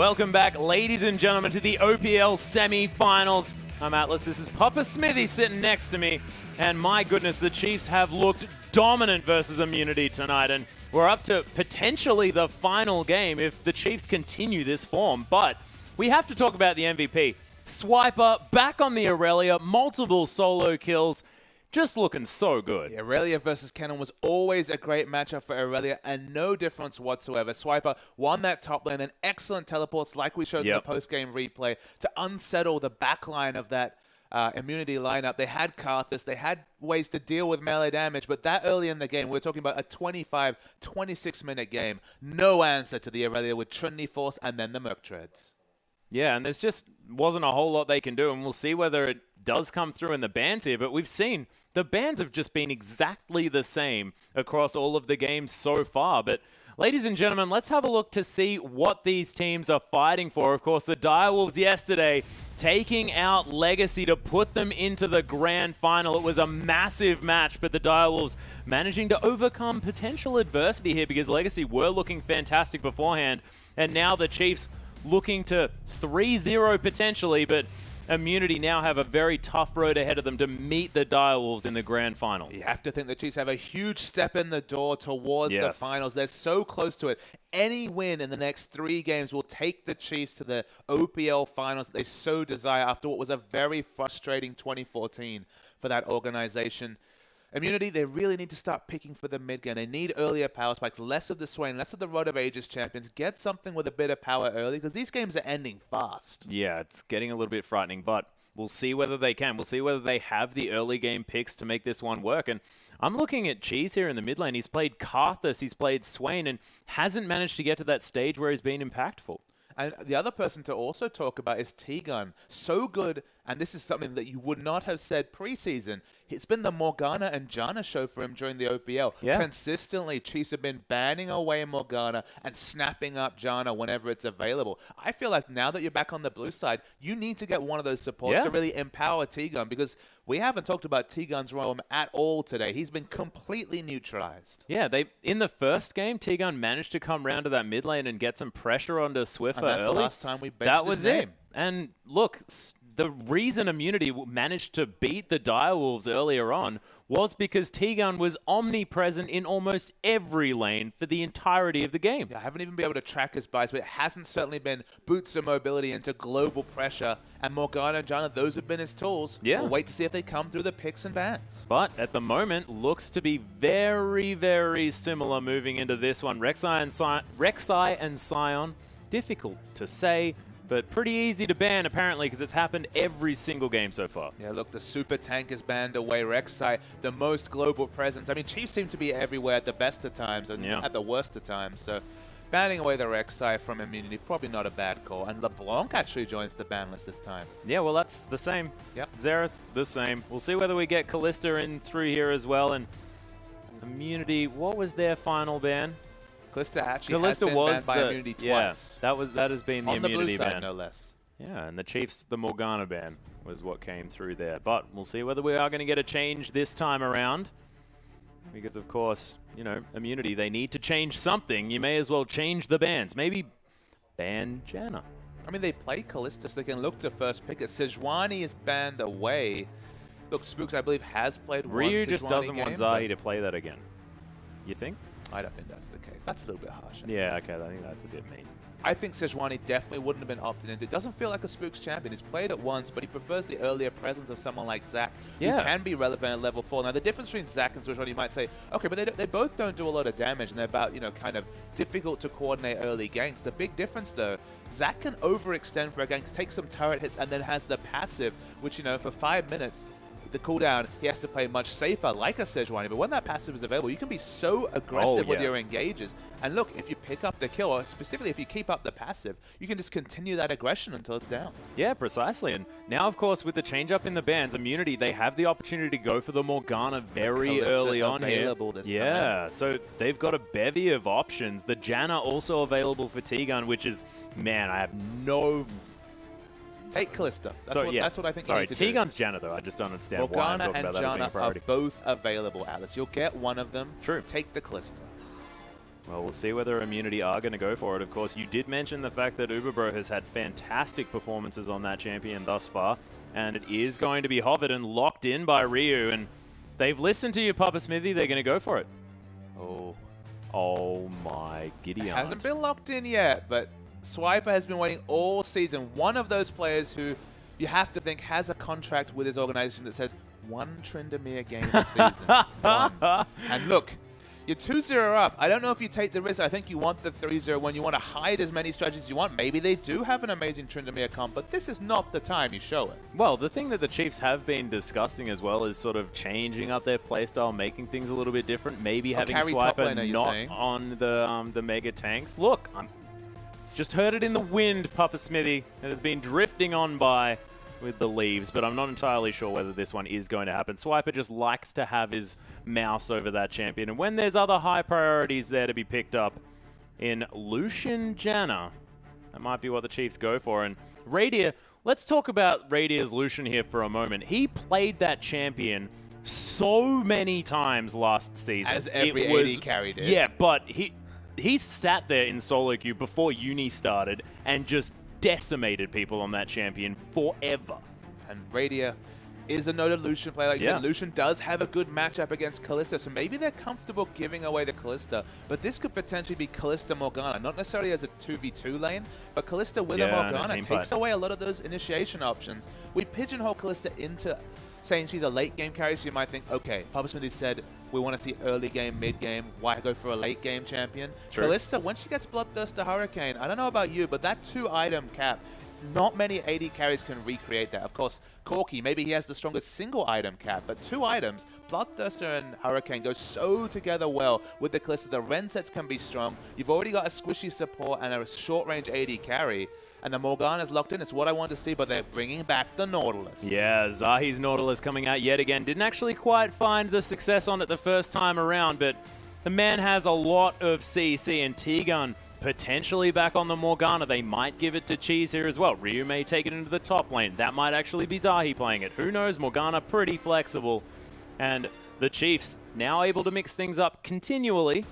Welcome back, ladies and gentlemen, to the OPL semi-finals. I'm Atlas. This is Papa Smithy sitting next to me. And my goodness, the Chiefs have looked dominant versus Immunity tonight. And we're up to potentially the final game if the Chiefs continue this form. But we have to talk about the MVP. Swiper back on the Aurelia, multiple solo kills. Just looking so good. Yeah, Aurelia versus Cannon was always a great matchup for Aurelia, and no difference whatsoever. Swiper won that top lane, and excellent teleports like we showed in the post-game replay to unsettle the backline of that Immunity lineup. They had Karthus, they had ways to deal with melee damage, but that early in the game, we're talking about a 25, 26-minute game. No answer to the Aurelia with Trinity Force and then the Merc Treads. Yeah, and there's just wasn't a whole lot they can do, and we'll see whether it does come through in the bans here, but we've seen the bans have just been exactly the same across all of the games so far. But ladies and gentlemen, let's have a look to see what these teams are fighting for. Of course, the Direwolves yesterday taking out Legacy to put them into the grand final. It was a massive match, but the Direwolves managing to overcome potential adversity here because Legacy were looking fantastic beforehand, and now the Chiefs looking to 3-0 potentially, but Immunity now have a very tough road ahead of them to meet the Direwolves in the grand final. You have to think the Chiefs have a huge step in the door towards the finals. They're so close to it. Any win in the next 3 games will take the Chiefs to the OPL finals that they so desire after what was a very frustrating 2014 for that organization. Immunity, they really need to start picking for the mid game. They need earlier power spikes, less of the Swain, less of the Rod of Ages champions. Get something with a bit of power early because these games are ending fast. Yeah, it's getting a little bit frightening, but we'll see whether they can. We'll see whether they have the early game picks to make this one work. And I'm looking at Cheese here in the mid lane. He's played Karthus, he's played Swain, and hasn't managed to get to that stage where he's been impactful. And the other person to also talk about is T-Gun. So good, and this is something that you would not have said preseason. It's been the Morgana and Janna show for him during the OPL. Yeah. Consistently, Chiefs have been banning away Morgana and snapping up Janna whenever it's available. I feel like now that you're back on the blue side, you need to get one of those supports to really empower T-Gun because we haven't talked about T-Gun's role at all today. He's been completely neutralized. Yeah, in the first game, T-Gun managed to come round to that mid lane and get some pressure onto Swiffer and that's early. The last time we benched his name. And look, the reason Immunity managed to beat the Direwolves earlier on was because T-Gun was omnipresent in almost every lane for the entirety of the game. Yeah, I haven't even been able to track his buys, but it hasn't certainly been boots of mobility into global pressure. And Morgana and Janna, those have been his tools. Yeah. We'll wait to see if they come through the picks and bans. But at the moment, looks to be very, very similar moving into this one. Rek'Sai and Sion, difficult to say, but pretty easy to ban, apparently, because it's happened every single game so far. Yeah, look, the super tank is banned away. Rek'Sai, the most global presence. I mean, Chiefs seem to be everywhere at the best of times and at the worst of times. So banning away the Rek'Sai from Immunity, probably not a bad call. And LeBlanc actually joins the ban list this time. Yeah, well, that's the same. Yep. Xerath, the same. We'll see whether we get Callista in through here as well. And Immunity, what was their final ban? Callista actually has been banned by Immunity twice. Yeah, that has been the Immunity ban. On the blue side, no less. Yeah, and the Chiefs, the Morgana ban was what came through there. But we'll see whether we are going to get a change this time around. Because, of course, you know, Immunity, they need to change something. You may as well change the bans. Maybe ban Janna. I mean, they play Callista, so they can look to first pick it. Sejuani is banned away. Look, Spooks, I believe, has played one Ryu Sejuani just doesn't game, want Zahi to play that again. You think? I don't think that's the case. That's a little bit harsh. Yeah, okay, I think that's a bit mean. I think Sejuani definitely wouldn't have been opted into. It doesn't feel like a Spooks champion. He's played it once, but he prefers the earlier presence of someone like Zac, who can be relevant at level 4. Now, the difference between Zac and Sejuani, you might say, okay, but they both don't do a lot of damage, and they're about, you know, kind of difficult to coordinate early ganks. The big difference, though, Zac can overextend for a gank, take some turret hits, and then has the passive, which, you know, for 5 minutes, the cooldown, he has to play much safer, like a Sejuani. But when that passive is available, you can be so aggressive with your engages. And look, if you pick up the kill, or specifically if you keep up the passive, you can just continue that aggression until it's down. Yeah, precisely. And now, of course, with the change up in the bans, Immunity, they have the opportunity to go for the Morgana very early on here. This time. So they've got a bevy of options. The Janna also available for T-Gun, which is, man, I have no... Take Callista. That's what I think you need to do. T-Gun's Janna, though. I just don't understand Morgana why I'm talking about that as being a and Janna priority. are both available, Atlas. You'll get one of them. True. Take the Callista. Well, we'll see whether Immunity are going to go for it. Of course, you did mention the fact that Uberbro has had fantastic performances on that champion thus far, and it is going to be hovered and locked in by Ryu, and they've listened to you, Papa Smithy. They're going to go for it. Oh my giddy aunt. Hasn't been locked in yet, but Swiper has been waiting all season. One of those players who you have to think has a contract with his organization that says one Tryndamere game a season. One. And look, you're 2-0 up. I don't know if you take the risk. I think you want the 3-0 when you want to hide as many strategies as you want. Maybe they do have an amazing Tryndamere comp, but this is not the time you show it. Well, the thing that the Chiefs have been discussing as well is sort of changing up their playstyle, making things a little bit different, maybe having Swiper not on the mega tanks. Look, it's just heard it in the wind, Papa Smithy. It has been drifting on by with the leaves, but I'm not entirely sure whether this one is going to happen. Swiper just likes to have his mouse over that champion, and when there's other high priorities there to be picked up in Lucian Janna, that might be what the Chiefs go for. And Radier, let's talk about Radier's Lucian here for a moment. He played that champion so many times last season. As every AD carried it. Yeah, but he sat there in solo queue before Uni started and just decimated people on that champion forever. And Radier is a noted Lucian player. Like you said, Lucian does have a good matchup against Kalista, so maybe they're comfortable giving away to Kalista, but this could potentially be Kalista Morgana, not necessarily as a 2v2 lane, but Kalista with a Morgana takes away a lot of those initiation options. We pigeonhole Kalista into saying she's a late game carry, so you might think, okay, Papa Smithy said we want to see early game, mid game, why go for a late game champion? True. Kalista, when she gets Bloodthirster Hurricane, I don't know about you, but that 2-item cap, not many AD carries can recreate that. Of course, Corki, maybe he has the strongest single item cap, but 2 items, Bloodthirster and Hurricane, go so together well with the Kalista. The Ren sets can be strong. You've already got a squishy support and a short-range AD carry. And the Morgana's locked in. It's what I want to see, but they're bringing back the Nautilus. Yeah, Zahi's Nautilus coming out yet again. Didn't actually quite find the success on it the first time around, but the man has a lot of CC, and T-Gun potentially back on the Morgana. They might give it to Cheese here as well. Ryu may take it into the top lane. That might actually be Zahi playing it. Who knows? Morgana pretty flexible. And the Chiefs now able to mix things up continually.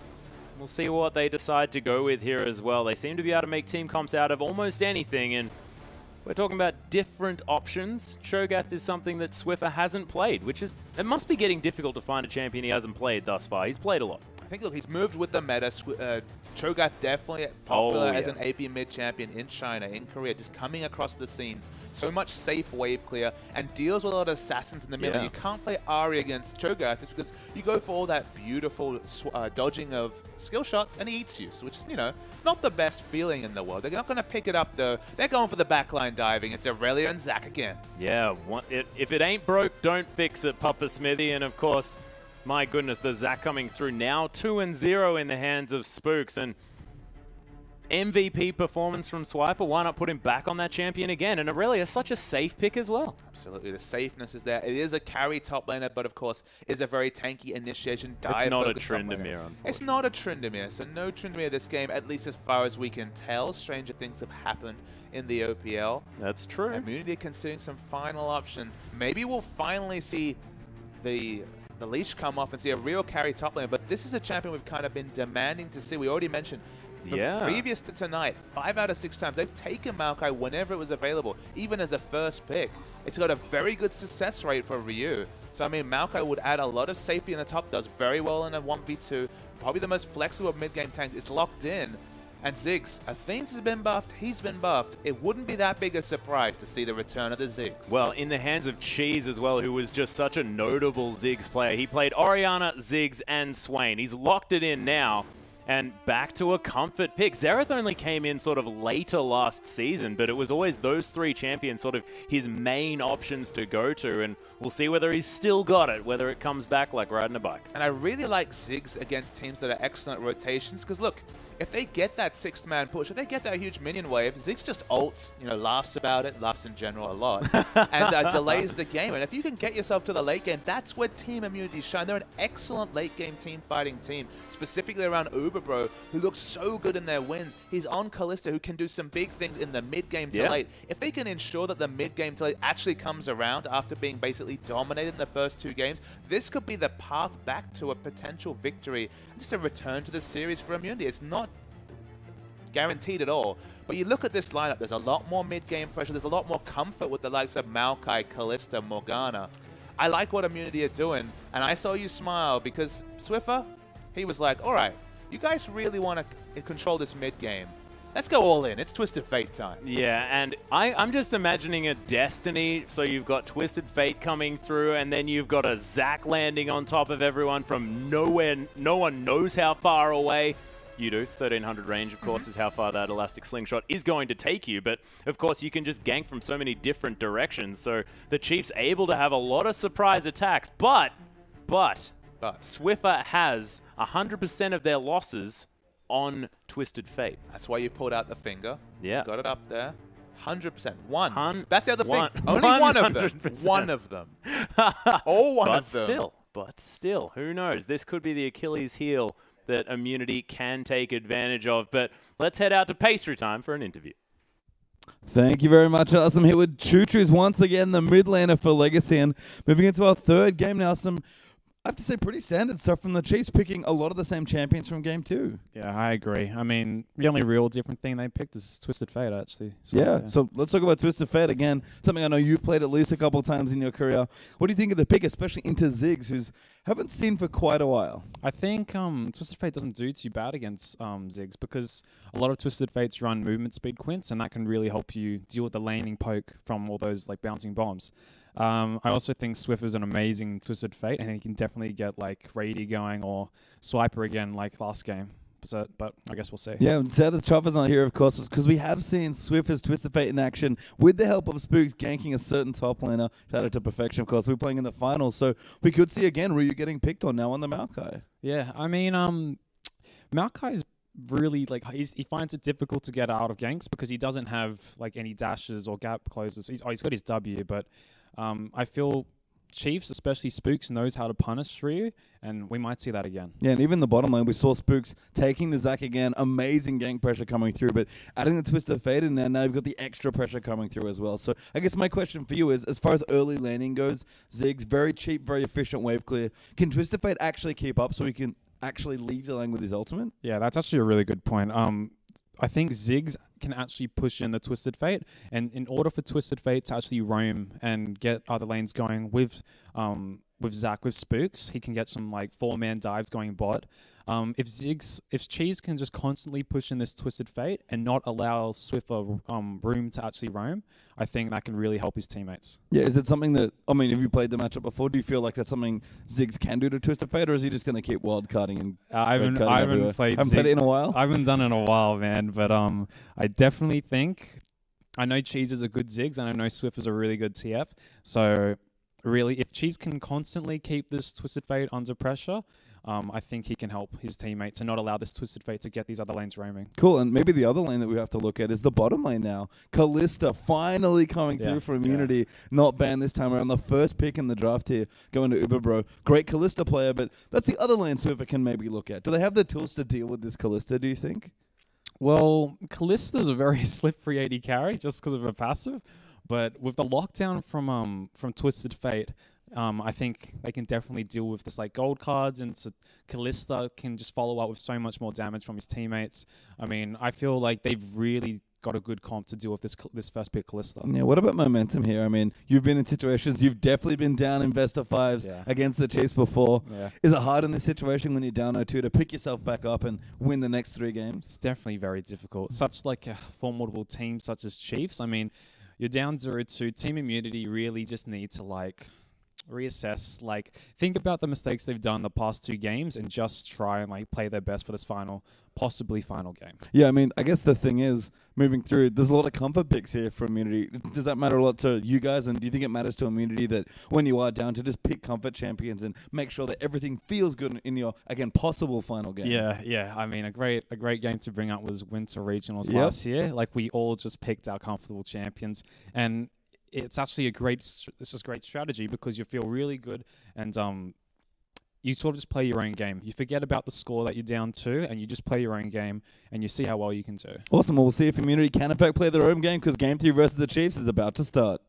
We'll see what they decide to go with here as well. They seem to be able to make team comps out of almost anything, and we're talking about different options. Cho'Gath is something that Swiffer hasn't played, which is, it must be getting difficult to find a champion he hasn't played thus far. He's played a lot. I think, look, he's moved with the meta. Cho'Gath definitely popular as an AP mid champion in China, in Korea, just coming across the scenes. So much safe wave clear and deals with a lot of assassins in the middle. You can't play Ahri against Cho'Gath because you go for all that beautiful dodging of skill shots and he eats you, which is, you know, not the best feeling in the world. They're not going to pick it up though. They're going for the backline diving. It's Aurelia and Zac again. Yeah, if it ain't broke, don't fix it, Papa Smithy. And of course, my goodness, the Zac coming through now, 2-0 in the hands of Spooks, and MVP performance from Swiper. Why not put him back on that champion again? And Aurelia is such a safe pick as well. Absolutely, the safeness is there. It is a carry top laner, but of course, is a very tanky initiation dive. It's not a Tryndamere, unfortunately. It's not a Tryndamere, so no Tryndamere this game, at least as far as we can tell. Stranger things have happened in the OPL. That's true. Immunity considering some final options. Maybe we'll finally see the leash come off and see a real carry top lane, but this is a champion we've kind of been demanding to see. We already mentioned previous to tonight, 5 out of 6 times, they've taken Maokai whenever it was available, even as a first pick. It's got a very good success rate for Ryu. So, I mean, Maokai would add a lot of safety in the top, does very well in a 1v2, probably the most flexible mid-game tank. It's locked in. And Ziggs, Athene's has been buffed, he's been buffed. It wouldn't be that big a surprise to see the return of the Ziggs. Well, in the hands of Cheese as well, who was just such a notable Ziggs player. He played Orianna, Ziggs, and Swain. He's locked it in now, and back to a comfort pick. Xerath only came in sort of later last season, but it was always those 3 champions sort of his main options to go to, and we'll see whether he's still got it, whether it comes back like riding a bike. And I really like Ziggs against teams that are excellent rotations, because look, if they get that 6th man push, if they get that huge minion wave, Ziggs just ults, you know, laughs about it, laughs in general a lot, and delays the game. And if you can get yourself to the late game, that's where Team Immunity shine. They're an excellent late game team fighting team, specifically around Uber Uberbro, who looks so good in their wins. He's on Kalista, who can do some big things in the mid-game to late. If they can ensure that the mid-game to late actually comes around after being basically dominated in the first 2 games, this could be the path back to a potential victory, just a return to the series for Immunity. It's not guaranteed at all. But you look at this lineup, there's a lot more mid-game pressure. There's a lot more comfort with the likes of Maokai, Kalista, Morgana. I like what Immunity are doing, and I saw you smile because Swiffer, he was like, all right, you guys really want to control this mid-game. Let's go all in. It's Twisted Fate time. Yeah, and I'm just imagining a Destiny. So you've got Twisted Fate coming through, and then you've got a Zac landing on top of everyone from nowhere. No one knows how far away. You do. 1300 range, of course, is how far that elastic slingshot is going to take you. But, of course, you can just gank from so many different directions. So the Chiefs able to have a lot of surprise attacks. But Swiffer has 100% of their losses on Twisted Fate. That's why you pulled out the finger. Yeah. Got it up there. 100%. That's the other thing. Only 100%. one of them. One of them. All one of them. But still, who knows? This could be the Achilles heel that Immunity can take advantage of. But let's head out to Pastry Time for an interview. Thank you very much, Alice. I'm here with Choo-Choo's once again, the mid laner for Legacy. And moving into our third game now, I have to say, pretty standard stuff from the Chiefs, picking a lot of the same champions from Game 2. Yeah, I agree. I mean, the only real different thing they picked is Twisted Fate, actually. So, so let's talk about Twisted Fate again, something I know you've played at least a couple of times in your career. What do you think of the pick, especially into Ziggs, who's haven't seen for quite a while? I think Twisted Fate doesn't do too bad against Ziggs because a lot of Twisted Fates run movement speed quints, and that can really help you deal with the laning poke from all those like bouncing bombs. I also think Swift is an amazing Twisted Fate, and he can definitely get like Rady going or Swiper again like last game. But I guess we'll see. Yeah, sad that Chopper's not here, of course, because we have seen Swift as Twisted Fate in action with the help of Spooks ganking a certain top laner. Shout out to Perfection, of course. We're playing in the finals, so we could see again Ryu getting picked on now on the Maokai. Yeah, I mean, Maokai is really like he finds it difficult to get out of ganks because he doesn't have like any dashes or gap closes. He's got his W, but I feel Chiefs, especially Spooks, knows how to punish Ryu, and we might see that again. Yeah, and even the bottom lane, we saw Spooks taking the Zac again, amazing gank pressure coming through, but adding the Twisted Fate in there, now you've got the extra pressure coming through as well. So I guess my question for you is, as far as early laning goes, Ziggs, very cheap, very efficient wave clear. Can Twisted Fate actually keep up so he can actually leave the lane with his ultimate? Yeah, that's actually a really good point. I think Ziggs can actually push in the Twisted Fate, and in order for Twisted Fate to actually roam and get other lanes going with Zac, with Spooks, he can get some like 4-man dives going bot. If Cheese can just constantly push in this Twisted Fate and not allow Swiffer room to actually roam, I think that can really help his teammates. Yeah, is it something that, I mean, have you played the matchup before? Do you feel like that's something Ziggs can do to Twisted Fate, or is he just going to keep wildcarding and I haven't played it in a while? I haven't done it in a while, man, but I definitely think, I know Cheese is a good Ziggs, and I know Swift is a really good TF, so really, if Cheese can constantly keep this Twisted Fate under pressure, I think he can help his teammates and not allow this Twisted Fate to get these other lanes roaming. Cool, and maybe the other lane that we have to look at is the bottom lane now. Kalista finally coming through for Immunity, not banned this time around. The first pick in the draft here, going to Uberbro. Great Kalista player, but that's the other lane Swiffer can maybe look at. Do they have the tools to deal with this Kalista, do you think? Well, Kalista's a very slippery AD carry just because of her passive, but with the lockdown from Twisted Fate, I think they can definitely deal with this like gold cards, and so Kalista can just follow up with so much more damage from his teammates. I mean, I feel like they've really got a good comp to deal with this first pick Kalista. Yeah, what about momentum here? I mean, you've been in situations, you've definitely been down in best of fives against the Chiefs before. Yeah. Is it hard in this situation when you're down 0-2 to pick yourself back up and win the next 3 games? It's definitely very difficult. Such like a formidable team such as Chiefs. I mean, you're down 0-2. Team Immunity really just need to like reassess, like think about the mistakes they've done the past 2 games and just try and like play their best for this possibly final game. Yeah, I mean, I guess the thing is, moving through, there's a lot of comfort picks here for Immunity. Does that matter a lot to you guys? And do you think it matters to Immunity that when you are down to just pick comfort champions and make sure that everything feels good in your, again, possible final game? Yeah. I mean, a great game to bring up was Winter Regionals last year. Like, we all just picked our comfortable champions, and it's actually a great strategy because you feel really good, and you sort of just play your own game. You forget about the score that you're down to, and you just play your own game, and you see how well you can do. Awesome. Well, we'll see if Immunity can, in fact, play their own game, because Game 3 versus the Chiefs is about to start.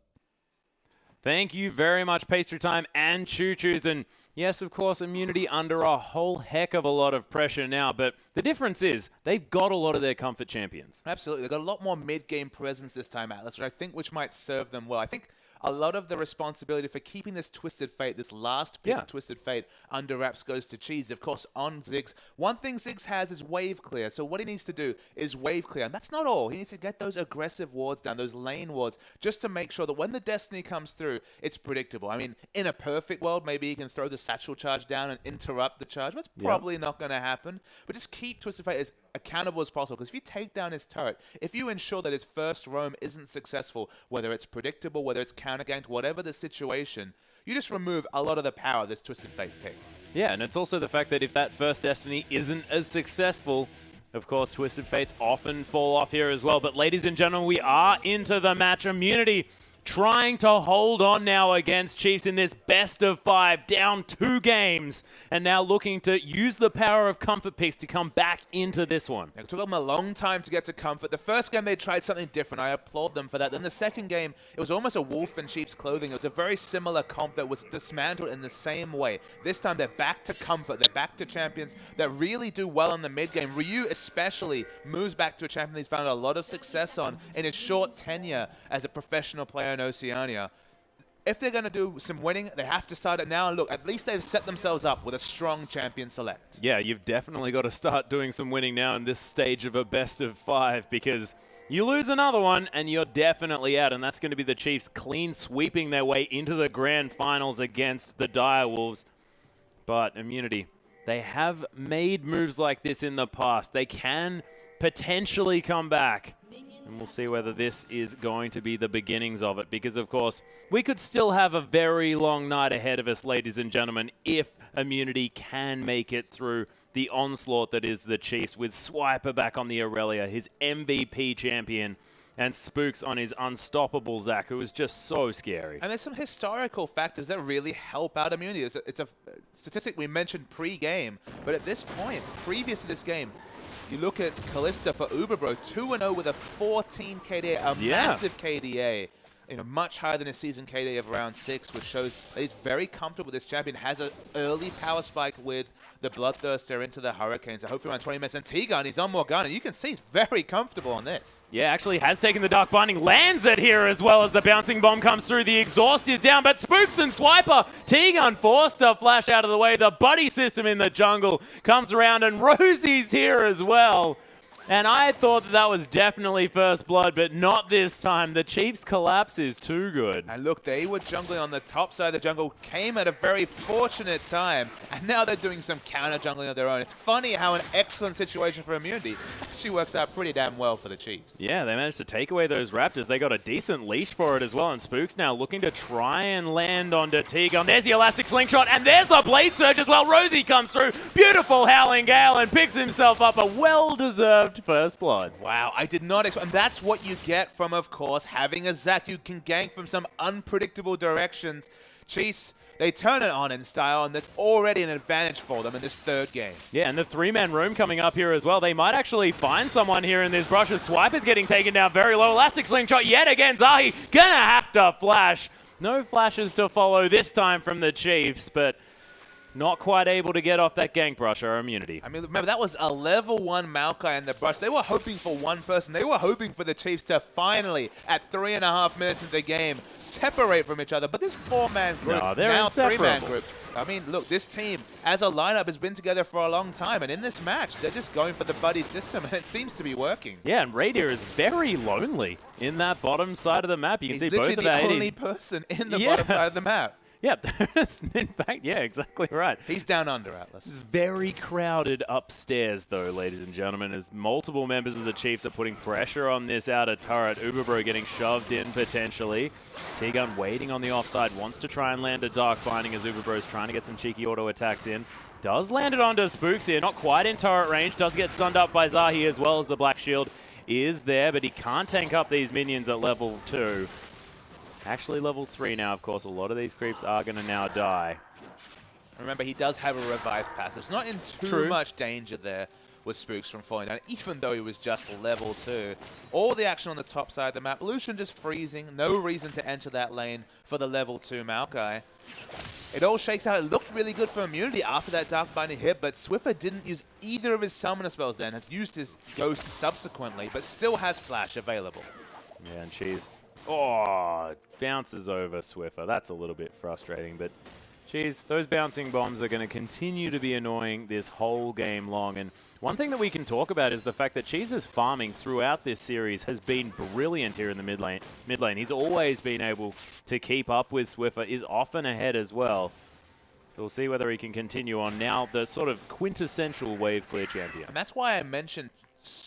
Thank you very much, Pastry Time and Choo Choos. And yes, of course, Immunity under a whole heck of a lot of pressure now. But the difference is they've got a lot of their comfort champions. Absolutely. They've got a lot more mid-game presence this time, Atlas, which might serve them well. I think a lot of the responsibility for keeping this Twisted Fate, this last pick of Twisted Fate, under wraps goes to Cheese. Of course, on Ziggs, one thing Ziggs has is wave clear. So what he needs to do is wave clear. And that's not all. He needs to get those aggressive wards down, those lane wards, just to make sure that when the Destiny comes through, it's predictable. I mean, in a perfect world, maybe he can throw the satchel charge down and interrupt the charge. That's probably not going to happen. But just keep Twisted Fate as accountable as possible, because if you take down his turret, if you ensure that his first roam isn't successful, whether it's predictable, whether it's counter-ganked, whatever the situation, you just remove a lot of the power of this Twisted Fate pick. Yeah, and it's also the fact that if that first Destiny isn't as successful, of course, Twisted Fates often fall off here as well. But ladies and gentlemen, we are into the match. Immunity trying to hold on now against Chiefs in this best of 5, down 2 games, and now looking to use the power of comfort picks to come back into this one. It took them a long time to get to comfort. The first game, they tried something different. I applaud them for that. Then the second game, it was almost a wolf in sheep's clothing. It was a very similar comp that was dismantled in the same way. This time, they're back to comfort. They're back to champions that really do well in the mid game. Ryu especially moves back to a champion he's found a lot of success on in his short tenure as a professional player in Oceania. If they're going to do some winning, they have to start it now. And look, at least they've set themselves up with a strong champion select. Yeah, you've definitely got to start doing some winning now in this stage of a best of 5, because you lose another one and you're definitely out. And that's going to be the Chiefs clean sweeping their way into the grand finals against the Direwolves. But Immunity, they have made moves like this in the past. They can potentially come back. And we'll see whether this is going to be the beginnings of it. Because, of course, we could still have a very long night ahead of us, ladies and gentlemen, if Immunity can make it through the onslaught that is the Chiefs, with Swiper back on the Aurelia, his MVP champion, and Spooks on his unstoppable Zac, who is just so scary. And there's some historical factors that really help out Immunity. It's a statistic we mentioned pre-game, but at this point, previous to this game, you look at Kalista for Uberbro, 2-0 with a 14 KDA, a massive KDA. You know, much higher than his season KDA of around 6, which shows that he's very comfortable with this champion. Has an early power spike with the Bloodthirster into the Hurricane. So hopefully around 20 minutes. And T-Gun, he's on more gun. And you can see he's very comfortable on this. Yeah, actually has taken the Dark Binding. Lands it here as well as the Bouncing Bomb comes through. The exhaust is down. But Spooks and Swiper, T-Gun forced to flash out of the way. The buddy system in the jungle comes around. And Rosie's here as well. And I thought that was definitely first blood, but not this time. The Chiefs' collapse is too good. And look, they were jungling on the top side of the jungle, came at a very fortunate time, and now they're doing some counter jungling of their own. It's funny how an excellent situation for Immunity actually works out pretty damn well for the Chiefs. Yeah, they managed to take away those Raptors. They got a decent leash for it as well, and Spooks now looking to try and land onto T-Gun. There's the Elastic Slingshot, and there's the Blade Surge as well. Rosie comes through. Beautiful Howling Gale, and picks himself up a well-deserved first blood. Wow, I did not expect, and that's what you get from, of course, having a Zac. You can gank from some unpredictable directions. Chiefs, they turn it on in style, and that's already an advantage for them in this third game. Yeah, and the 3-man room coming up here as well. They might actually find someone here in this brush. As Swiper's getting taken down very low. Elastic Slingshot yet again. Zahi gonna have to flash. No flashes to follow this time from the Chiefs, but not quite able to get off that gank brush or Immunity. I mean, remember, that was a level 1 Maokai in the brush. They were hoping for one person. They were hoping for the Chiefs to finally, at 3.5 minutes into the game, separate from each other. But this 4-man group, no, they're now inseparable. 3-man group. I mean, look, this team, as a lineup, has been together for a long time. And in this match, they're just going for the buddy system, and it seems to be working. Yeah, and Radier is very lonely in that bottom side of the map. You can see both of He's literally the only person in the bottom side of the map. Yeah, in fact, yeah, exactly right. He's down under, Atlas. It's very crowded upstairs, though, ladies and gentlemen, as multiple members of the Chiefs are putting pressure on this outer turret. Uberbro getting shoved in, potentially. T-Gun waiting on the offside, wants to try and land a Dark Binding as Uberbro's trying to get some cheeky auto attacks in. Does land it onto Spooks here, not quite in turret range. Does get stunned up by Zahi as well, as the Black Shield is there, but he can't tank up these minions at level 2. Actually level 3 now, of course. A lot of these creeps are going to now die. Remember, he does have a revive passive. It's not in too much danger there with Spooks from falling down, even though he was just level 2. All the action on the top side of the map. Lucian just freezing. No reason to enter that lane for the level 2 Maokai. It all shakes out. It looked really good for Immunity after that Dark Binding hit, but Swiffer didn't use either of his summoner spells then. Has used his Ghost subsequently, but still has Flash available. Yeah, and Cheese. Oh, bounces over Swiffer. That's a little bit frustrating, but Cheese, those bouncing bombs are going to continue to be annoying this whole game long. And one thing that we can talk about is the fact that Cheese's farming throughout this series has been brilliant here in the mid lane. He's always been able to keep up with Swiffer, is often ahead as well. So we'll see whether he can continue on now, the sort of quintessential wave clear champion. And that's why I mentioned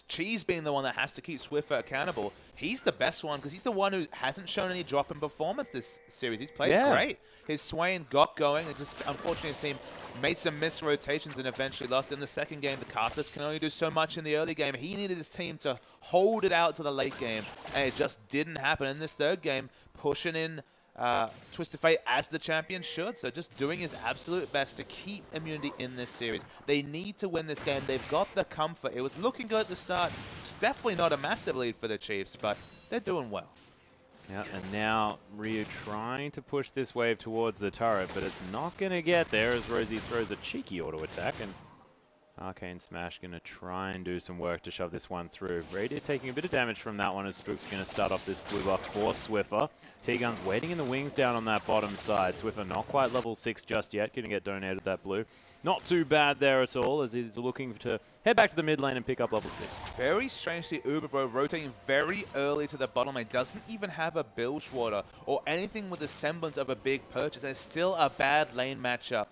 Cheese being the one that has to keep Swiffer accountable. He's the best one because he's the one who hasn't shown any drop in performance this series. He's played great. His Swain got going. It just, unfortunately, his team made some missed rotations and eventually lost in the second game. The Carthus can only do so much in the early game. He needed his team to hold it out to the late game, and it just didn't happen. In this third game, pushing in Twisted Fate as the champion should. So just doing his absolute best to keep Immunity in this series. They need to win this game. They've got the comfort. It was looking good at the start. It's definitely not a massive lead for the Chiefs, but they're doing well. Yeah, and now Ryu trying to push this wave towards the turret, but it's not going to get there as Rosie throws a cheeky auto attack, and Arcane Smash going to try and do some work to shove this one through. Radiant taking a bit of damage from that one as Spook's going to start off this blue buff for Swiffer. T-Gun's waiting in the wings down on that bottom side. Swiffer not quite level 6 just yet, going to get donated that blue. Not too bad there at all as he's looking to head back to the mid lane and pick up level 6. Very strangely, Uberbro rotating very early to the bottom lane. Doesn't even have a Bilgewater or anything with the semblance of a big purchase. There's still a bad lane matchup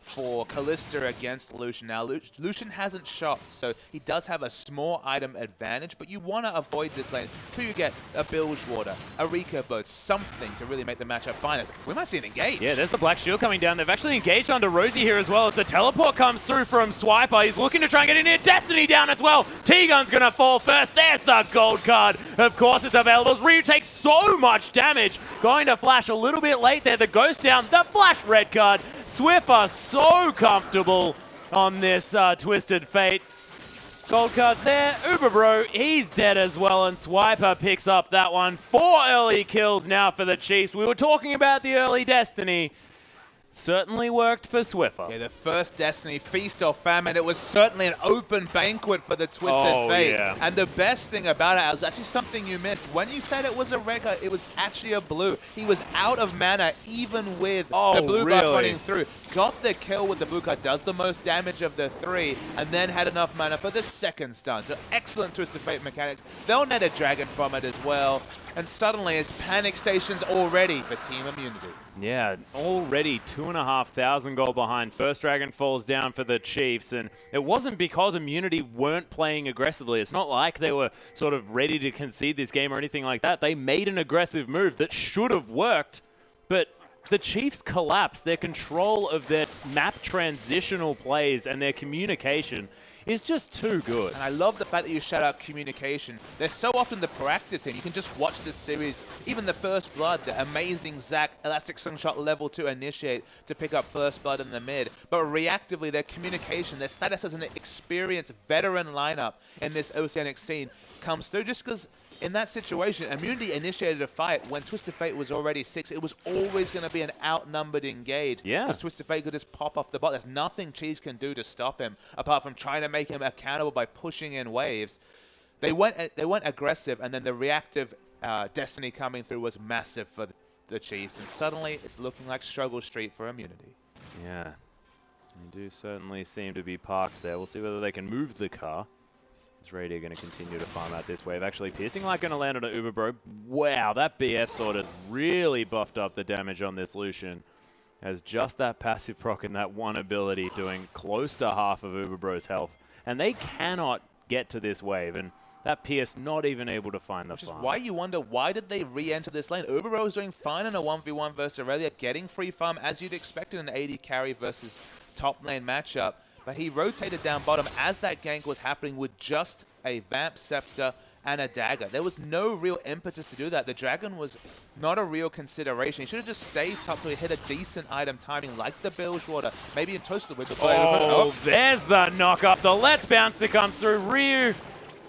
for Kalista against Lucian. Now, Lucian hasn't shopped, so he does have a small item advantage, but you want to avoid this lane until you get a Bilgewater, a Rika Boat, something to really make the matchup fine. We might see an engage. Yeah, there's the Black Shield coming down. They've actually engaged onto Rosie here as well as the teleport comes through from Swiper. He's looking to try and get in here. Destiny down as well. T-Gun's going to fall first. There's the gold card. Of course, it's available. Ryu takes so much damage. Going to flash a little bit late there. The Ghost down. The flash red card. Swiffer so comfortable on this Twisted Fate. Gold cards there. Uberbro, he's dead as well, and Swiper picks up that one. 4 early kills now for the Chiefs. We were talking about the early Destiny. Certainly worked for Swiffer. Yeah, the first Destiny, Feast or Famine, it was certainly an open banquet for the Twisted Fate. Yeah. And the best thing about it was actually something you missed. When you said it was a red card, it was actually a blue. He was out of mana even with the blue buff running through. Got the kill with the blue card, does the most damage of the 3, and then had enough mana for the second stun. So excellent Twisted Fate mechanics. They'll net a dragon from it as well. And suddenly it's panic stations already for Team Immunity. Yeah, already 2,500 gold behind. First dragon falls down for the Chiefs, and it wasn't because Immunity weren't playing aggressively. It's not like they were sort of ready to concede this game or anything like that. They made an aggressive move that should have worked, but the Chiefs collapsed. Their control of their map transitional plays and their communication is just too good. And I love the fact that you shout out communication. They're so often the proactive team. You can just watch this series, even the First Blood, the amazing Zac Elastic Slingshot level 2 initiate to pick up First Blood in the mid. But reactively, their communication, their status as an experienced veteran lineup in this Oceanic scene comes through just because in that situation, Immunity initiated a fight when Twisted Fate was already 6. It was always going to be an outnumbered engage. Yeah. Because Twisted Fate could just pop off the bot. There's nothing Cheese can do to stop him apart from trying to make him accountable by pushing in waves. They went aggressive, and then the reactive Destiny coming through was massive for the Chiefs. And suddenly, it's looking like struggle street for Immunity. Yeah, they do certainly seem to be parked there. We'll see whether they can move the car. Is Radio going to continue to farm out this wave? Actually, Piercing Light going to land on an Uberbro. Wow, that BF sword has really buffed up the damage on this Lucian. As just that passive proc and that one ability doing close to half of Uberbro's health. And they cannot get to this wave, and that Pierce not even able to find the farm. Which is why you wonder, why did they re-enter this lane? Uberbro was doing fine in a 1v1 versus Aurelia, getting free farm as you'd expect in an 80 carry versus top lane matchup. But he rotated down bottom as that gank was happening with just a Vamp Scepter and a dagger. There was no real impetus to do that. The dragon was not a real consideration. He should have just stayed top till he hit a decent item timing like the bilge water. Maybe in toasted with the blade. Oh, there's the knock up. The Let's Bounce to come through. Ryu.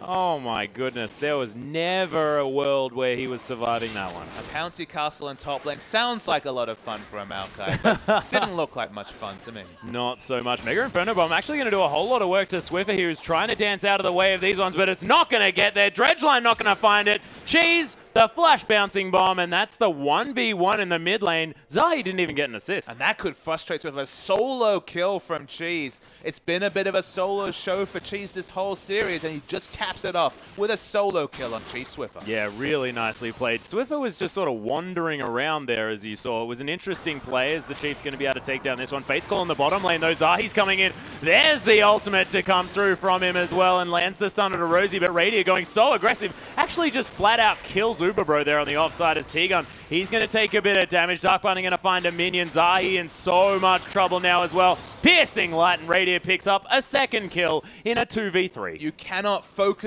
Oh my goodness, there was never a world where he was surviving that one. A Pouncy Castle in top lane sounds like a lot of fun for a Maokai, but didn't look like much fun to me. Not so much. Mega Inferno Bomb actually going to do a whole lot of work to Swiffer here, who's trying to dance out of the way of these ones, but it's not going to get there. Dredgeline not going to find it. Cheese, the flash bouncing bomb, and that's the 1v1 in the mid lane. Zahi didn't even get an assist. And that could frustrate with a solo kill from Cheese. It's been a bit of a solo show for Cheese this whole series, and he just caps it off with a solo kill on Chief Swiffer. Yeah, really nicely played. Swiffer was just sort of wandering around there, as you saw. It was an interesting play, as the Chief's going to be able to take down this one. Fate's Call in the bottom lane, though. Zahi's coming in. There's the ultimate to come through from him as well, and lands the stun to Rosie, but Radier going so aggressive, actually just flat out kills Uberbro there on the offside as T-Gun. He's going to take a bit of damage. Dark Bunny going to find a minion. Zahi in so much trouble now as well. Piercing Light, and Radier picks up a second kill in a 2v3. You cannot focus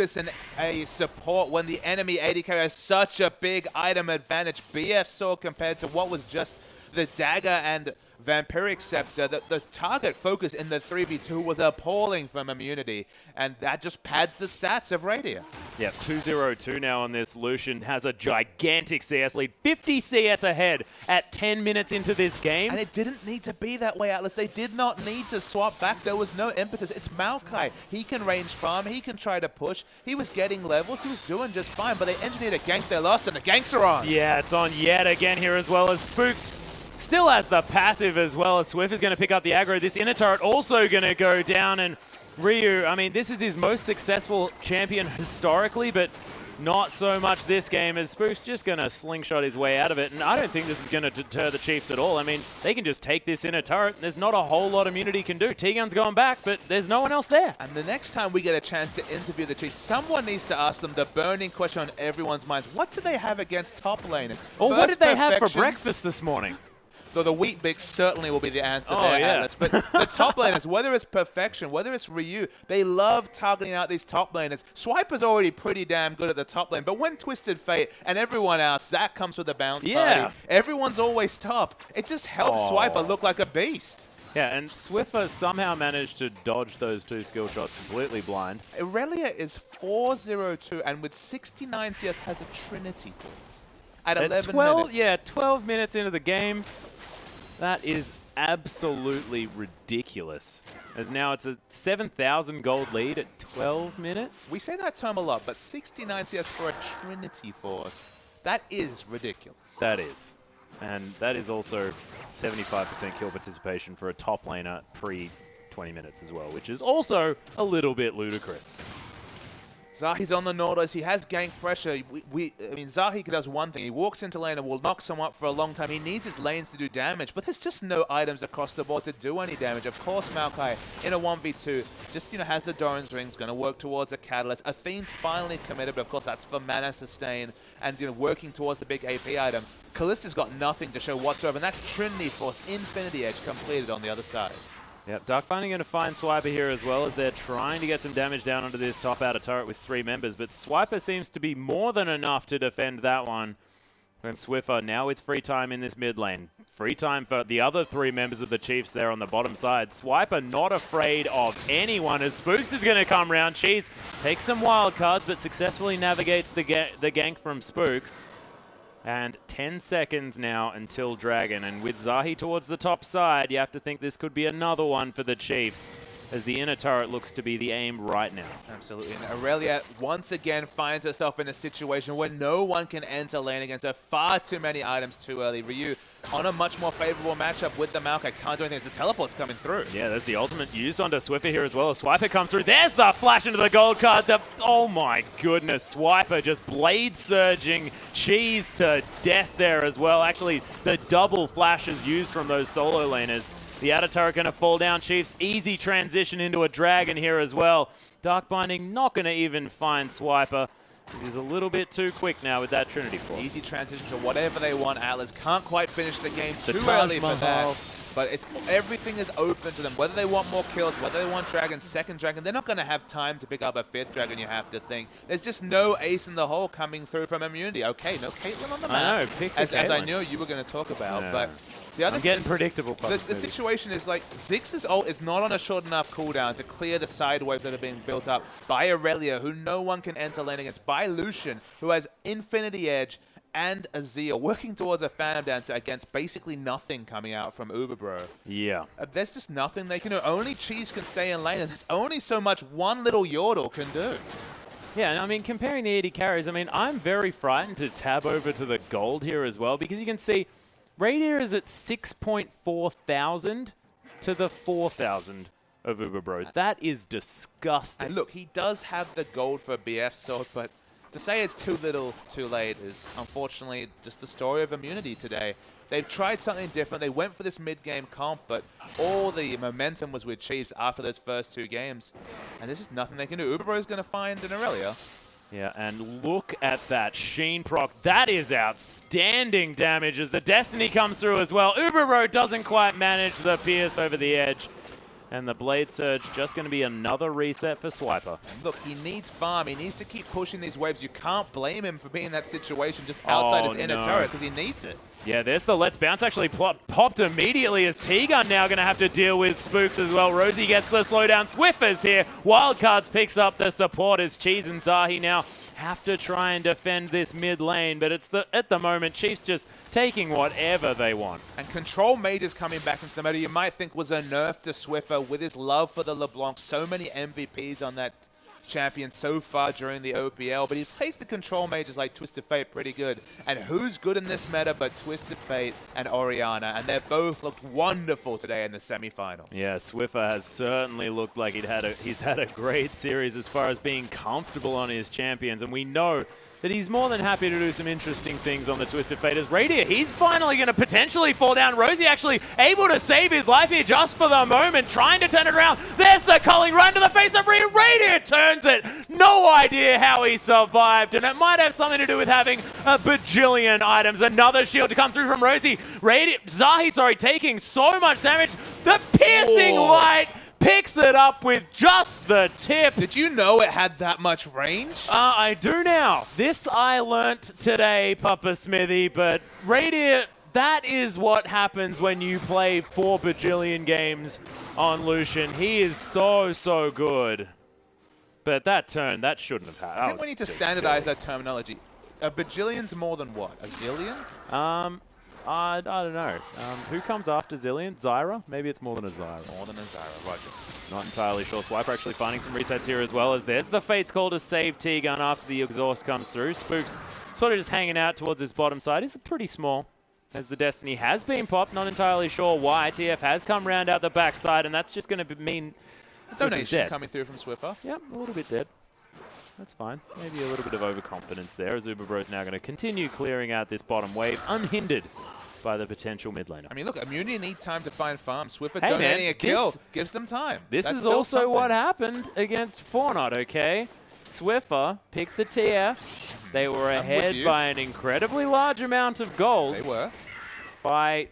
a support when the enemy AD carry has such a big item advantage. BF saw compared to what was just the dagger and Vampiric Scepter, the target focus in the 3v2 was appalling from Immunity, and that just pads the stats of Radier. Yeah, 2-0-2 now on this. Lucian has a gigantic CS lead, 50 CS ahead at 10 minutes into this game. And it didn't need to be that way, Atlas. They did not need to swap back. There was no impetus. It's Maokai. He can range farm. He can try to push. He was getting levels. He was doing just fine, but they engineered a gank. They lost, and the ganks are on. Yeah, it's on yet again here, as well as Spooks still has the passive as well, as Swift is going to pick up the aggro. This inner turret also going to go down, and Ryu, I mean, this is his most successful champion historically, but not so much this game, as Spook's just going to slingshot his way out of it, and I don't think this is going to deter the Chiefs at all. I mean, they can just take this inner turret. There's not a whole lot Immunity can do. T-Gun's going back, but there's no one else there. And the next time we get a chance to interview the Chiefs, someone needs to ask them the burning question on everyone's minds. What do they have against top laners? Or what did they have for breakfast this morning? So the Wheat Bix certainly will be the answer Oh, there, yeah. Atlas. But the top laners, whether it's Perfection, whether it's Ryu, they love targeting out these top laners. Swiper's already pretty damn good at the top lane, but when Twisted Fate and everyone else, Zach comes with a bounce party, everyone's always top. It just helps Swiper look like a beast. Yeah, and Swiffer somehow managed to dodge those two skill shots completely blind. Irelia is 4-0-2, and with 69 CS has a Trinity Force at 11 minutes. Yeah, 12 minutes into the game. That is absolutely ridiculous. As now it's a 7,000 gold lead at 12 minutes. We say that term a lot, but 69 CS for a Trinity Force, that is ridiculous. That is. And that is also 75% kill participation for a top laner pre-20 minutes as well, which is also a little bit ludicrous. Zahi's on the Nautilus. He has gank pressure. I mean, Zahi does one thing. He walks into lane and will knock someone up for a long time. He needs his lanes to do damage, but there's just no items across the board to do any damage. Of course, Maokai in a 1v2 just, has the Doran's Rings, going to work towards a Catalyst. Athene's finally committed, but of course that's for mana sustain and working towards the big AP item. Callista's got nothing to show whatsoever, and that's Trinity Force, Infinity Edge completed on the other side. Yep, Dark Bunny going to find Swiper here as well, as they're trying to get some damage down onto this top outer turret with 3 members, but Swiper seems to be more than enough to defend that one. And Swiffer now with free time in this mid lane. Free time for the other 3 members of the Chiefs there on the bottom side. Swiper not afraid of anyone, as Spooks is going to come round. Cheese takes some wild cards, but successfully navigates the gank from Spooks. And 10 seconds now until Dragon. And with Zahi towards the top side, you have to think this could be another one for the Chiefs, as the inner turret looks to be the aim right now. Absolutely. And Aurelia once again finds herself in a situation where no one can enter lane against her. Far too many items too early. Ryu on a much more favorable matchup with the Maokai. Can't do anything as the teleport's coming through. Yeah, there's the ultimate used onto Swiffer here as well. As Swiper comes through. There's the flash into the gold card. Oh my goodness. Swiper just blade surging Cheese to death there as well. Actually, the double flashes used from those solo laners. The outer turret going to fall down. Chiefs easy transition into a Dragon here as well. Dark Binding not going to even find Swiper. He's a little bit too quick now with that Trinity Force. Easy transition to whatever they want. Atlas can't quite finish the game The too Taj early for that. but everything is open to them. Whether they want more kills, whether they want Dragon, second Dragon, they're not going to have time to pick up a 5th Dragon, you have to think. There's just no ace in the hole coming through from Immunity. Okay, no Caitlyn on the map. I know, pick as I Caitlyn. knew you were going to talk about, Yeah. but the other I'm getting predictable. the situation is like Ziggs' ult is not on a short enough cooldown to clear the side waves that are being built up by Aurelia, who no one can enter lane against, by Lucian, who has Infinity Edge, and Azir working towards a Phantom Dancer against basically nothing coming out from Uberbro. Yeah. There's just nothing they can do. Only Cheese can stay in lane, and there's only so much one little Yordle can do. Yeah, and I mean, comparing the AD carries, I mean, I'm very frightened to tab over to the gold here as well, because you can see Radier is at 6.4 thousand to the 4,000 of Uberbro. That is disgusting. And look, he does have the gold for BF sword, but to say it's too little, too late is unfortunately just the story of Immunity today. They've tried something different. They went for this mid-game comp, but all the momentum was with Chiefs after those first 2 games. And there's just nothing they can do. Uberbro is going to find an Aurelia. Yeah, and look at that Sheen proc. That is outstanding damage as the Destiny comes through as well. Uberbro doesn't quite manage the pierce over the edge. And the Blade Surge just going to be another reset for Swiper. And look, he needs farm. He needs to keep pushing these waves. You can't blame him for being in that situation just outside his inner turret because he needs it. Yeah, there's the Let's Bounce actually popped immediately as T-Gun now going to have to deal with Spooks as well. Rosie gets the slowdown. Swiffer's here. Wildcards picks up the support as Cheese and Zahi now have to try and defend this mid lane, but it's at the moment Chiefs just taking whatever they want. And Control Mage is coming back into the meta. You might think was a nerf to Swiffer with his love for the LeBlanc. So many MVPs on that champion so far during the OPL, but he plays the Control Mages like Twisted Fate pretty good. And who's good in this meta but Twisted Fate and Orianna? And they both looked wonderful today in the semifinal. Yeah, Swiffer has certainly looked like he's had a great series as far as being comfortable on his champions, and we know that he's more than happy to do some interesting things on the Twisted Fate. As Radier, he's finally going to potentially fall down. Rosie actually able to save his life here just for the moment, trying to turn it around. There's the culling run to the face of Radier. Radier turns it. No idea how he survived, and it might have something to do with having a bajillion items. Another shield to come through from Rosie. Zahi, taking so much damage. The piercing light picks it up with just the tip. Did you know it had that much range? I do now. This I learnt today, Papa Smithy, but Radier, that is what happens when you play 4 bajillion games on Lucian. He is so, so good. But that turn, that shouldn't have happened. I think we need to standardize that terminology. A bajillion's more than what? A zillion? I don't know. Who comes after Zillion? Zyra? Maybe it's more than a Zyra. More than a Zyra, roger. Not entirely sure. Swiper actually finding some resets here as well, as there's the Fate's Call to save T-Gun after the exhaust comes through. Spooks sort of just hanging out towards his bottom side. He's pretty small, as the Destiny has been popped. Not entirely sure why. TF has come round out the backside, and that's just going to mean Donation coming through from Swiffer. Yep, a little bit dead. That's fine. Maybe a little bit of overconfidence there, as Uberbro is now going to continue clearing out this bottom wave, unhindered by the potential mid laner. I mean, look, Immunity need time to find farm. Swiffer donating a kill gives them time. This is also what happened against Fortnite, okay? Swiffer picked the TF. They were ahead by an incredibly large amount of gold. They were. By,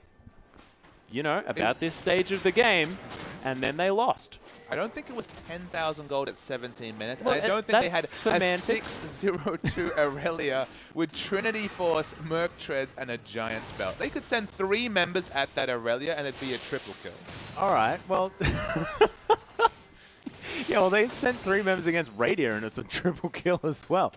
you know, about this stage of the game, and then they lost. I don't think it was 10,000 gold at 17 minutes. Well, I don't think they had semantics. a 602 Aurelia with Trinity Force, Merc Treads, and a Giant Spell. They could send 3 members at that Aurelia, and it'd be a triple kill. All right, well... yeah, well, they sent 3 members against Radier, and it's a triple kill as well.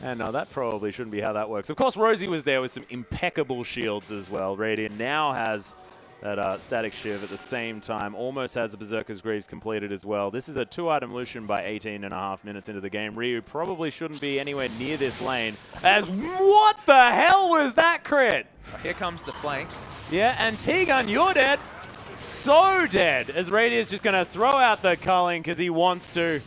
And that probably shouldn't be how that works. Of course, Rosie was there with some impeccable shields as well. Radier now has that Static Shiv at the same time. Almost has the Berserker's Greaves completed as well. This is a 2-item Lucian by 18.5 minutes into the game. Ryu probably shouldn't be anywhere near this lane. As what the hell was that crit? Here comes the flank. Yeah, and T-Gun, you're dead. So dead. As Radier's just going to throw out the culling because he wants to.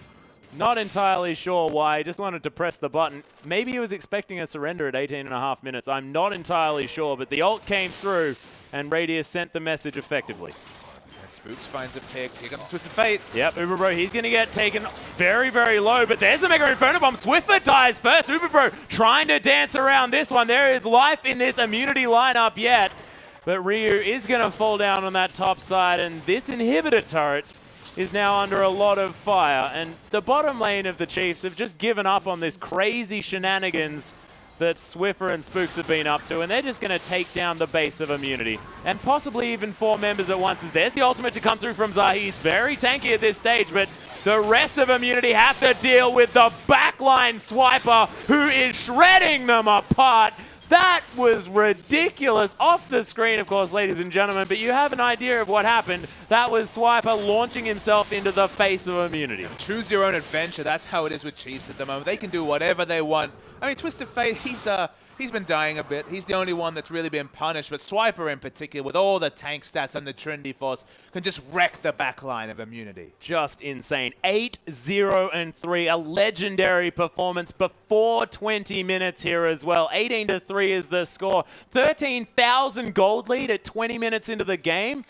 Not entirely sure why. Just wanted to press the button. Maybe he was expecting a surrender at 18.5 minutes. I'm not entirely sure, but the ult came through, and Radier sent the message effectively. And Spooks finds a pick. Here comes Twisted Fate. Yep, Uberbro, he's going to get taken very, very low, but there's the Mega Inferno Bomb. Swiffer dies first. Uberbro trying to dance around this one. There is life in this immunity lineup yet. But Ryu is going to fall down on that top side, and this inhibitor turret is now under a lot of fire. And the bottom lane of the Chiefs have just given up on this crazy shenanigans that Swiffer and Spooks have been up to, and they're just going to take down the base of Immunity. And possibly even 4 members at once, as there's the ultimate to come through from Zahi. He's very tanky at this stage, but the rest of Immunity have to deal with the backline Swiper, who is shredding them apart. That was ridiculous. Off the screen, of course, ladies and gentlemen, but you have an idea of what happened. That was Swiper launching himself into the face of Immunity. Choose your own adventure. That's how it is with Chiefs at the moment. They can do whatever they want. I mean, Twisted Fate, he's been dying a bit. He's the only one that's really been punished, but Swiper in particular, with all the tank stats and the Trinity Force, can just wreck the backline of Immunity. Just insane. 8-0-3, a legendary performance before 20 minutes here as well. 18-3 is the score. 13,000 gold lead at 20 minutes into the game.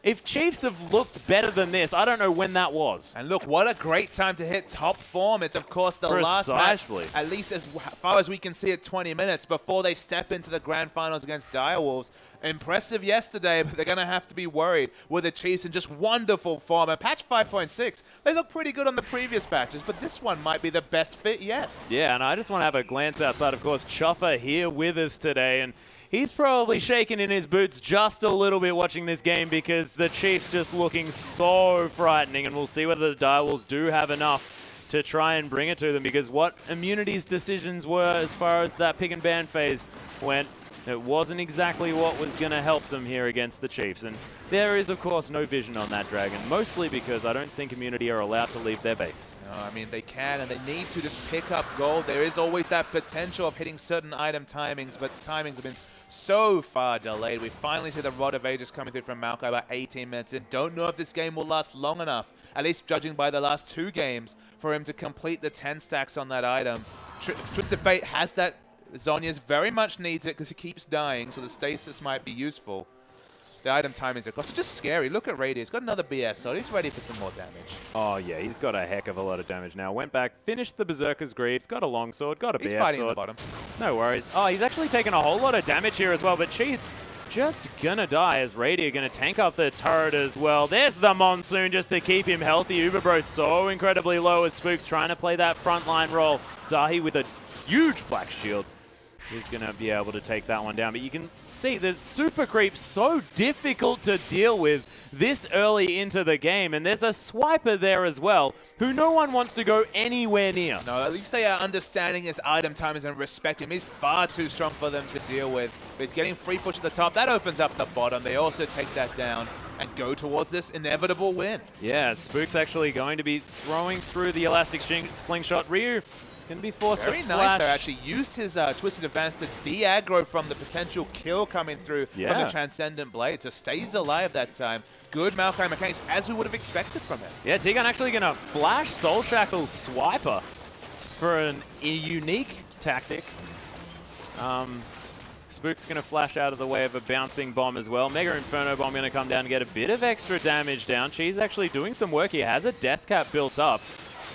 If Chiefs have looked better than this, I don't know when that was. And look, what a great time to hit top form. It's, of course, the last match, at least as far as we can see at 20 minutes before they step into the grand finals against Direwolves. Impressive yesterday, but they're going to have to be worried with the Chiefs in just wonderful form. And patch 5.6, they look pretty good on the previous patches, but this one might be the best fit yet. Yeah, and I just want to have a glance outside. Of course, Chopper here with us today, and he's probably shaking in his boots just a little bit watching this game because the Chiefs just looking so frightening, and we'll see whether the Direwolves do have enough to try and bring it to them, because what Immunity's decisions were as far as that pick and ban phase went, it wasn't exactly what was going to help them here against the Chiefs. And there is, of course, no vision on that Dragon, mostly because I don't think Immunity are allowed to leave their base. No, I mean, they can, and they need to just pick up gold. There is always that potential of hitting certain item timings, but timings have been so far delayed. We finally see the Rod of Ages coming through from Maokai about 18 minutes in. Don't know if this game will last long enough, at least judging by the last 2 games, for him to complete the 10 stacks on that item. Twisted Fate has that. Zhonya's very much needs it because he keeps dying, so the stasis might be useful. The item timings across. It's just scary. Look at Radius. Got another BS, so he's ready for some more damage. Oh, yeah, he's got a heck of a lot of damage now. Went back, finished the Berserker's Greaves, got a longsword, got a BS sword. He's fighting at the bottom. No worries. Oh, he's actually taken a whole lot of damage here as well, but she's just gonna die as Radius gonna tank up the turret as well. There's the Monsoon just to keep him healthy. Uberbro so incredibly low as Spooks trying to play that frontline role. Zahi with a huge black shield. He's going to be able to take that one down. But you can see the super creep so difficult to deal with this early into the game. And there's a Swiper there as well, who no one wants to go anywhere near. No, at least they are understanding his item timers and respecting him. He's far too strong for them to deal with. But he's getting free push at the top. That opens up the bottom. They also take that down and go towards this inevitable win. Yeah, Spook's actually going to be throwing through the elastic slingshot. Ryu is going to be forced to flash. Very nice there, actually. Used his Twisted Advance to de-aggro from the potential kill coming through from the Transcendent Blade. So stays alive that time. Good Maokai mechanics, as we would have expected from him. Yeah, T-Gun actually going to flash Soul Shackle's Swiper for a unique tactic. Spook's going to flash out of the way of a bouncing bomb as well. Mega Inferno Bomb going to come down and get a bit of extra damage down. Cheese actually doing some work. He has a death cap built up,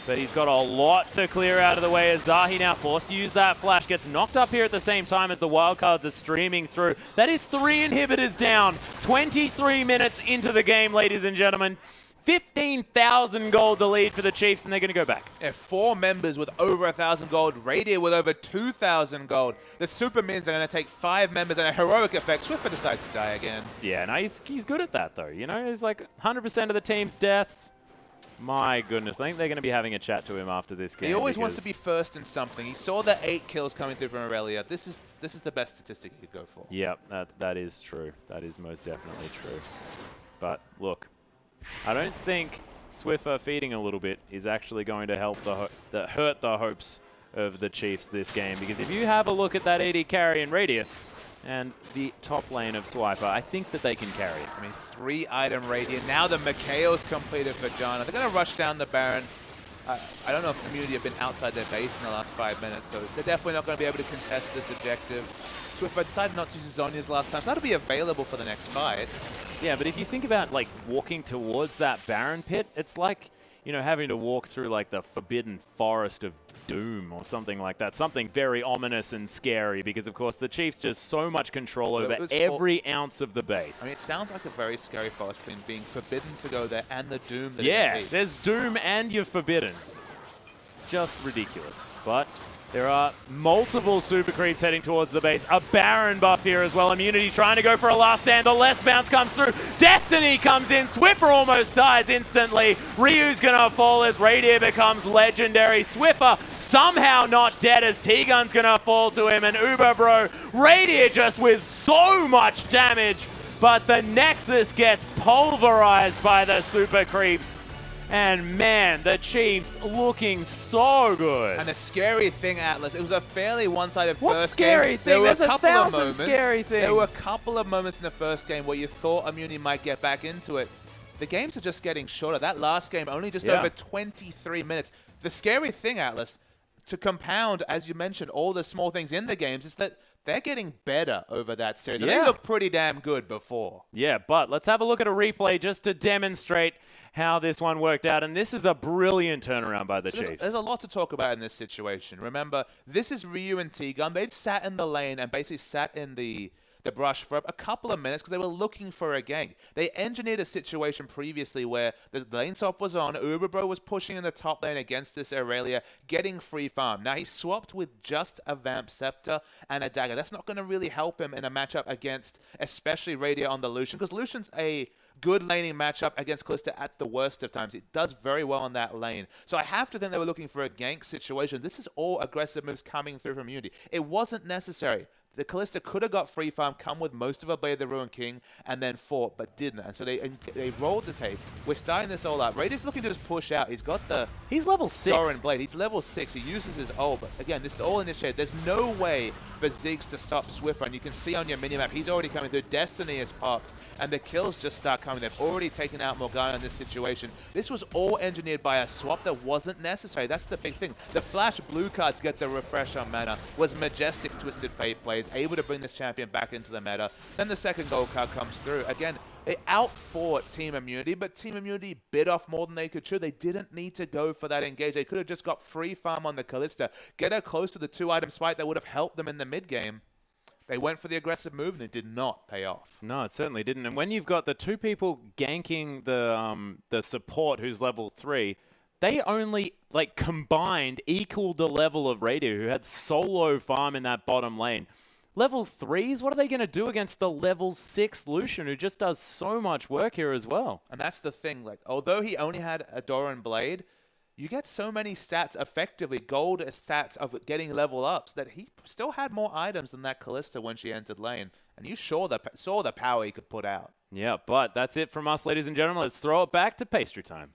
but he's got a lot to clear out of the way as Zahi now forced to use that flash. Gets knocked up here at the same time as the wildcards are streaming through. That is 3 inhibitors down. 23 minutes into the game, ladies and gentlemen. 15,000 gold the lead for the Chiefs, and they're going to go back. Yeah, 4 members with over 1,000 gold. Radiant with over 2,000 gold. The Super Mins are going to take 5 members and a heroic effect. Swiffer decides to die again. Yeah, no, he's good at that, though. You know, he's like 100% of the team's deaths. My goodness, I think they're going to be having a chat to him after this game. He always wants to be first in something. He saw the 8 kills coming through from Aurelia. This is the best statistic he could go for. Yeah, that is true. That is most definitely true. But look, I don't think Swiffer feeding a little bit is actually going to help hurt the hopes of the Chiefs this game. Because if you have a look at that AD carry in Radiant and the top lane of Swiper, I think that they can carry it. I mean, 3 item Radiant. Now the Mikael's completed for Janna. They're going to rush down the Baron. I don't know if Community have been outside their base in the last 5 minutes, so they're definitely not going to be able to contest this objective. Swiffer decided not to use Zonya's last time, so that'll be available for the next fight. Yeah, but if you think about, like, walking towards that Baron pit, it's like, you know, having to walk through, like, the forbidden forest of doom or something like that. Something very ominous and scary because, of course, the Chiefs just so much control over every ounce of the base. I mean, it sounds like a very scary force between being forbidden to go there and the doom that it Yeah, can be. there's doom and you're forbidden. It's just ridiculous. But there are multiple super creeps heading towards the base. A Baron buff here as well. Immunity trying to go for a last stand. The last bounce comes through. Destiny comes in. Swiffer almost dies instantly. Ryu's gonna fall as Radier becomes legendary. Swiffer somehow not dead as T-Gun's gonna fall to him. And Uber Bro, Radier just with so much damage. But the Nexus gets pulverized by the super creeps. And man, the Chiefs looking so good. And the scary thing, Atlas, it was a fairly one-sided first game. What scary thing? There were There's a couple of 1,000 moments. scary things. There were a couple of moments in the first game where you thought Immunity might get back into it. The games are just getting shorter. That last game only just over 23 minutes. The scary thing, Atlas, to compound, as you mentioned, all the small things in the games, is that they're getting better over that series. And they looked pretty damn good before. Yeah, but let's have a look at a replay just to demonstrate how this one worked out. And this is a brilliant turnaround by the Chiefs. There's a lot to talk about in this situation. Remember, this is Ryu and T-Gun. They'd sat in the lane and basically sat in the brush for a couple of minutes because they were looking for a gank. They engineered a situation previously where the lane swap was on, Uberbro was pushing in the top lane against this Aurelia, getting free farm. Now he swapped with just a Vamp Scepter and a Dagger. That's not going to really help him in a matchup against especially Radiant on the Lucian, because Lucian's a good laning matchup against Kalista at the worst of times. It does very well in that lane. So I have to think they were looking for a gank situation. This is all aggressive moves coming through from Unity. It wasn't necessary. The Kalista could have got free farm, come with most of her Blade of the Ruined King, and then fought, but didn't. And so they rolled this. Hey, we're starting this all up. Raiders looking to just push out. He's got the... He's level 6. Doran Blade. He's level 6. He uses his ult, but again, this is all initiated. There's no way for Ziggs to stop Swiffer, and you can see on your minimap, he's already coming through. Destiny is popped, and the kills just start coming. They've already taken out Morgana in this situation. This was all engineered by a swap that wasn't necessary. That's the big thing. The Flash blue cards get the refresh on mana, was Majestic Twisted Fate plays, able to bring this champion back into the meta. Then the second gold card comes through. Again, they outfought Team Immunity, but Team Immunity bit off more than they could chew. They didn't need to go for that engage. They could have just got free farm on the Kalista, get her close to the 2-item spike that would have helped them in the mid game. They went for the aggressive move, and it did not pay off. No, it certainly didn't. And when you've got the two people ganking the support who's level 3, they only, combined equaled the level of Radu, who had solo farm in that bottom lane. Level 3s, what are they going to do against the level 6 Lucian, who just does so much work here as well? And that's the thing. Although he only had a Doran Blade, you get so many stats effectively, gold stats of getting level ups, that he still had more items than that Kalista when she entered lane. And you saw the power he could put out. Yeah, but that's it from us, ladies and gentlemen. Let's throw it back to pastry time.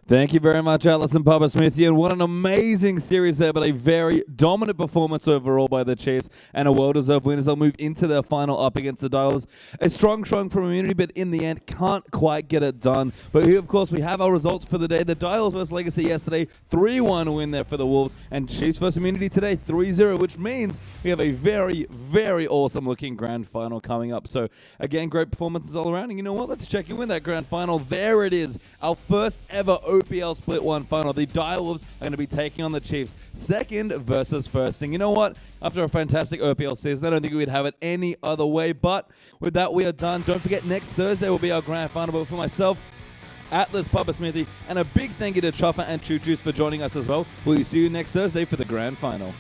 Thank you very much, Atlas and Papa Smithy. And what an amazing series there, but a very dominant performance overall by the Chiefs and a well-deserved win as they'll move into their final up against the Dials. A strong from Immunity, but in the end, can't quite get it done. But here, of course, we have our results for the day. The Dials versus Legacy yesterday, 3-1 win there for the Wolves. And Chiefs versus Immunity today, 3-0, which means we have a very, very awesome-looking grand final coming up. So, again, great performances all around. And you know what? Let's check in with that grand final. There it is, our first ever OPL Split 1 final. The Direwolves are going to be taking on the Chiefs, second versus first. And you know what? After a fantastic OPL season, I don't think we'd have it any other way. But with that, we are done. Don't forget, next Thursday will be our grand final. But for myself, Atlas, Papa Smithy, and a big thank you to Chopper and Choo Choos for joining us as well. We'll see you next Thursday for the grand final.